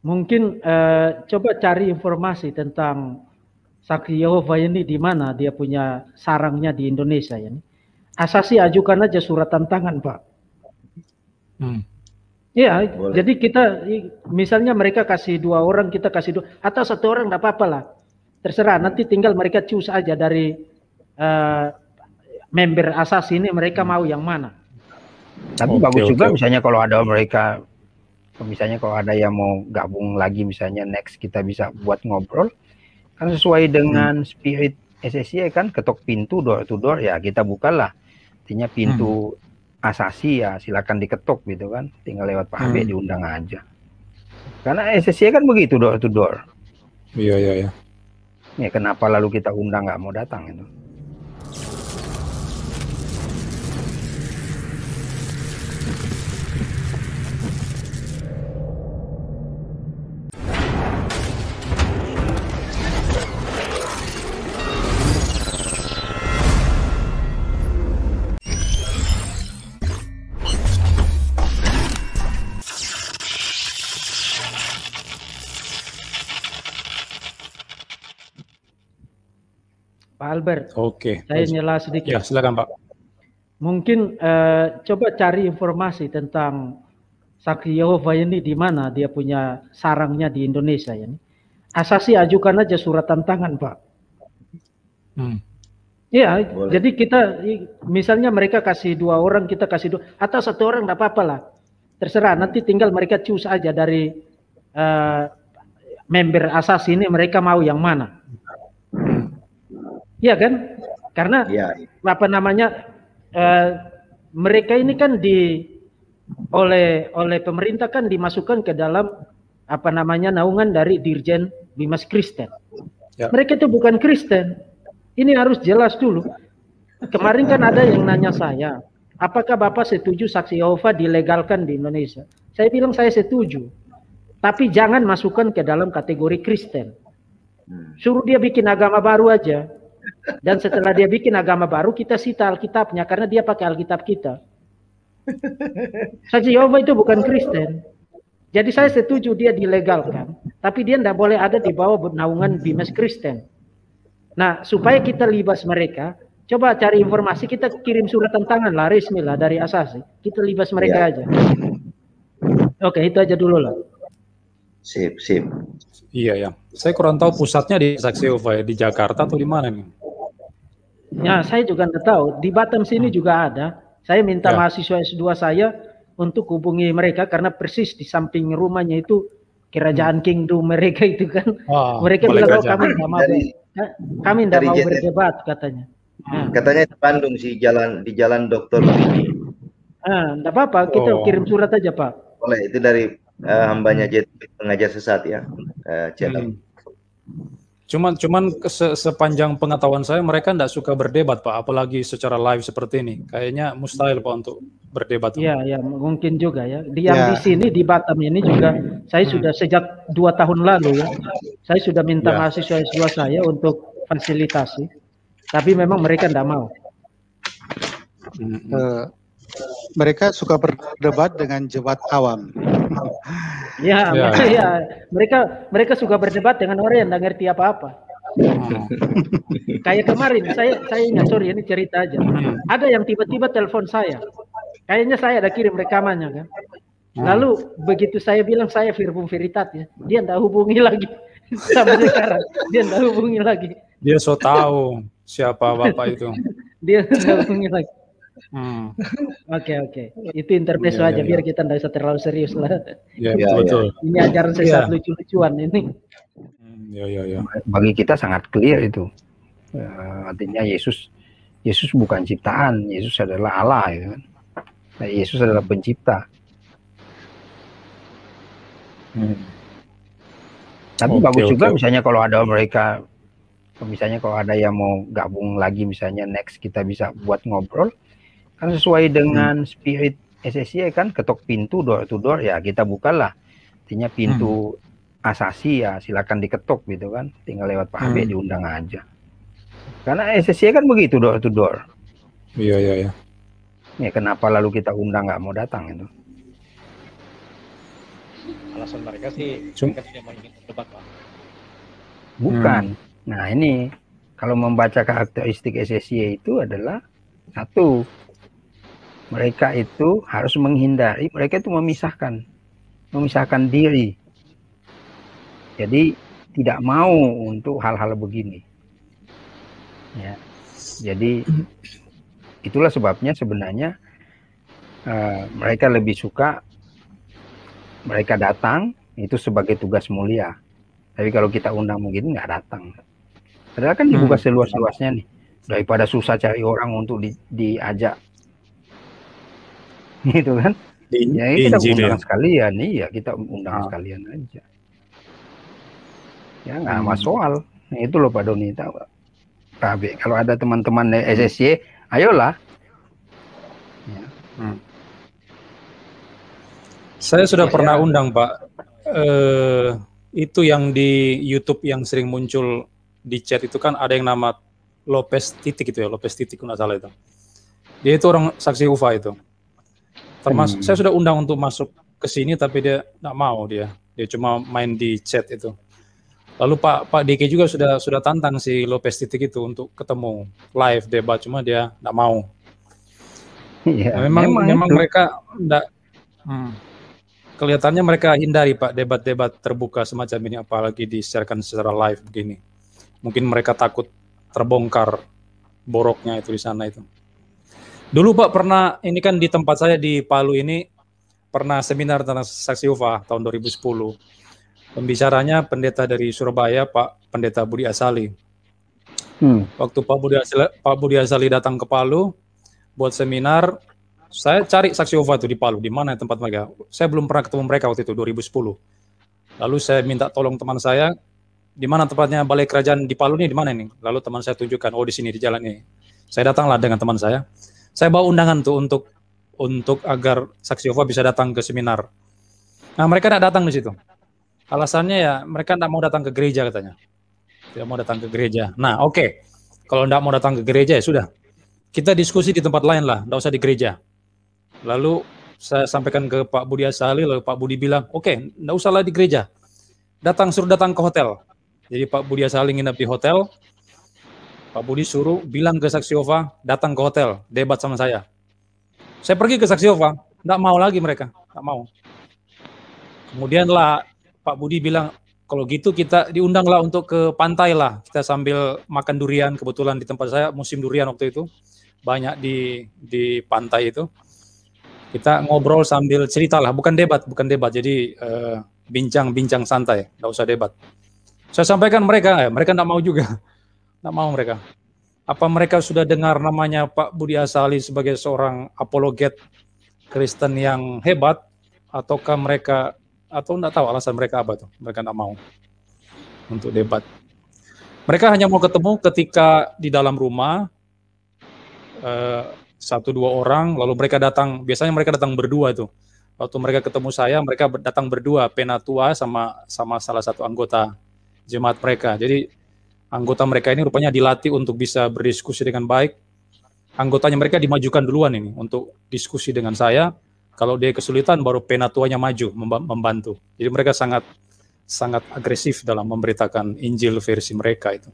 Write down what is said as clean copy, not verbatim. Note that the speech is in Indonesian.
Mungkin coba cari informasi tentang Saksi Yehova ini di mana dia punya sarangnya di Indonesia ya. Asasi ajukan aja surat tantangan, Pak. Ya, jadi kita misalnya mereka kasih 2 orang, kita kasih 2 atau 1 orang enggak apa-apa lah. Terserah, nanti tinggal mereka choose aja dari member asasi ini mereka mau yang mana. Tapi bagus juga misalnya kalau ada mereka, misalnya kalau ada yang mau gabung lagi misalnya next kita bisa buat ngobrol kan sesuai dengan spirit SSY kan, ketok pintu door to door ya kita bukalah, artinya pintu asasi ya silakan diketok gitu kan, tinggal lewat Pak Habib diundang aja karena SSY kan begitu door to door. Iya. Ya kenapa lalu kita undang nggak mau datang itu. Pak Albert, Oke. saya nyela sedikit. Ya, silakan Pak. Mungkin coba cari informasi tentang Saksi Yehova ini di mana dia punya sarangnya di Indonesia ya. Asasi ajukan aja surat tantangan, Pak. Ya, jadi kita misalnya mereka kasih 2 orang, kita kasih 2 atau 1 orang enggak apa-apa lah. Terserah, nanti tinggal mereka choose aja dari member asasi ini mereka mau yang mana. Iya kan? Karena apa namanya mereka ini kan oleh pemerintah kan dimasukkan ke dalam apa namanya naungan dari Dirjen Bimas Kristen. Ya. Mereka itu bukan Kristen. Ini harus jelas dulu. Kemarin kan ada yang nanya saya, apakah Bapak setuju Saksi Yehova dilegalkan di Indonesia? Saya bilang saya setuju. Tapi jangan masukkan ke dalam kategori Kristen. Suruh dia bikin agama baru aja. Dan setelah dia bikin agama baru, kita sita Alkitabnya karena dia pakai Alkitab kita. Saksi Yehova itu bukan Kristen. Jadi saya setuju dia dilegalkan, tapi dia tidak boleh ada di bawah naungan Bimas Kristen. Nah, supaya kita libas mereka, coba cari informasi, kita kirim surat tantangan lah, resmi lah dari asasi. Kita libas mereka aja. Oke, itu aja dulu lah. Sip. Iya. Saya kurang tahu pusatnya di Saksi Yehova di Jakarta atau di mana nih? Ya, saya juga tidak tahu. Di Batam sini juga ada. Saya minta mahasiswa S2 saya untuk hubungi mereka karena persis di samping rumahnya itu kerajaan kingdom mereka itu kan. Mereka bilang kami tidak mau berdebat katanya. Katanya di Bandung sih di jalan Dr. Luigi. Tidak apa-apa, kita kirim surat aja Pak. Boleh, itu dari hambanya pengajar sesat ya. Channel. Cuman sepanjang pengetahuan saya mereka tidak suka berdebat Pak, apalagi secara live seperti ini. Kayaknya mustahil Pak untuk berdebat. Iya, mungkin juga ya. Di sini di Batam ini juga saya sudah sejak 2 tahun lalu ya. Saya sudah minta mahasiswa S2 saya untuk fasilitasi. Tapi memang mereka tidak mau. Mereka suka berdebat dengan jawab awam. Ya, mereka suka berdebat dengan orang yang tidak ngerti apa-apa. Kayak kemarin, saya ingat, sorry ini cerita aja. Ada yang tiba-tiba telepon saya. Kayaknya saya ada kirim rekamannya kan. Lalu begitu saya bilang saya Verbum Veritas ya, dia tidak hubungi lagi sampai sekarang. Dia tidak hubungi lagi. Dia so tahu siapa Bapak itu. Dia tidak hubungi lagi. Oke. Itu intermezzo aja biar kita tidak usah terlalu serius lah. Betul. Ini ajaran sesat lucu-lucuan ini. Ya. Bagi kita sangat clear itu. Artinya Yesus bukan ciptaan, Yesus adalah Allah gitu kan. Nah, Yesus adalah pencipta. Tapi bagus juga misalnya kalau ada mereka, misalnya kalau ada yang mau gabung lagi misalnya next kita bisa buat ngobrol kan sesuai dengan spirit SSY kan, ketok pintu door to door ya kita bukalah, artinya pintu asasi ya silakan diketok gitu kan, tinggal lewat Pak Habib diundang aja karena SSY kan begitu door to door. Iya. Ya kenapa lalu kita undang nggak mau datang itu. alasan mereka sih mereka tidak mau ingin berdebat, Pak. Bukan. Nah ini kalau membaca karakteristik SSY itu adalah satu, mereka itu harus menghindari, mereka itu memisahkan diri. Jadi tidak mau untuk hal-hal begini. Ya. Jadi itulah sebabnya sebenarnya mereka lebih suka mereka datang itu sebagai tugas mulia. Tapi kalau kita undang mungkin nggak datang. Padahal kan dibuka seluas-luasnya nih. Daripada susah cari orang untuk diajak. Gitu kan. Ya kita undang sekalian. Iya kita undang sekalian aja. Ya nggak masalah. Nah, itu loh Pak Doni. Pak B. Kalau ada teman-teman SSY, ayolah. Ya. Saya sudah pernah undang Pak. Itu yang di YouTube yang sering muncul di chat itu kan ada yang nama Lopez Titik itu ya, Lopez Titik nggak salah itu. Dia itu orang saksi UFA itu. Termasuk saya sudah undang untuk masuk ke sini tapi dia nggak mau dia cuma main di chat itu. Lalu Pak DK juga sudah tantang si Lopez Titik itu untuk ketemu live debat cuma dia nggak mau. Ya, memang mereka nggak. Kelihatannya mereka hindari Pak debat-debat terbuka semacam ini apalagi di-sharekan secara live begini. Mungkin mereka takut terbongkar boroknya itu di sana itu. Dulu Pak pernah ini kan di tempat saya di Palu ini pernah seminar tentang saksi UFA tahun 2010. Pembicaranya pendeta dari Surabaya Pak Pendeta Budi Asali. Waktu Pak Budi Asali datang ke Palu buat seminar. Saya cari saksi UFA itu di Palu, di mana tempat mereka. Saya belum pernah ketemu mereka waktu itu, 2010. Lalu saya minta tolong teman saya, di mana tempatnya balai kerajaan di Palu nih, di mana nih? Lalu teman saya tunjukkan, oh di sini, di jalan ini. Saya datanglah dengan teman saya. Saya bawa undangan tuh untuk agar saksi UFA bisa datang ke seminar. Nah mereka tidak datang di situ. Alasannya ya mereka tidak mau datang ke gereja katanya. Tidak mau datang ke gereja. Nah oke. Kalau tidak mau datang ke gereja ya sudah. Kita diskusi di tempat lain lah, tidak usah di gereja. Lalu saya sampaikan ke Pak Budi Asali, lalu Pak Budi bilang, oke, enggak usahlah di gereja. Suruh datang ke hotel. Jadi Pak Budi Asali nginep di hotel. Pak Budi suruh bilang ke saksi UFA, datang ke hotel, debat sama saya. Saya pergi ke saksi UFA, enggak mau lagi mereka, enggak mau. Kemudian lah Pak Budi bilang, kalau gitu kita diundanglah untuk ke pantai lah. Kita sambil makan durian, kebetulan di tempat saya musim durian waktu itu. Banyak di pantai itu. Kita ngobrol sambil cerita lah, bukan debat. Jadi bincang-bincang santai, nggak usah debat. Saya sampaikan mereka nggak mau juga, nggak mau mereka. Apa mereka sudah dengar namanya Pak Budi Asali sebagai seorang apologet Kristen yang hebat, ataukah mereka atau nggak tahu alasan mereka apa tuh? Mereka nggak mau untuk debat. Mereka hanya mau ketemu ketika di dalam rumah. 1-2 orang, lalu mereka datang, biasanya mereka datang berdua itu. Waktu mereka ketemu saya, mereka datang berdua, penatua sama salah satu anggota jemaat mereka. Jadi anggota mereka ini rupanya dilatih untuk bisa berdiskusi dengan baik. Anggotanya mereka dimajukan duluan ini untuk diskusi dengan saya. Kalau dia kesulitan, baru penatuanya maju membantu. Jadi mereka sangat agresif dalam memberitakan Injil versi mereka itu.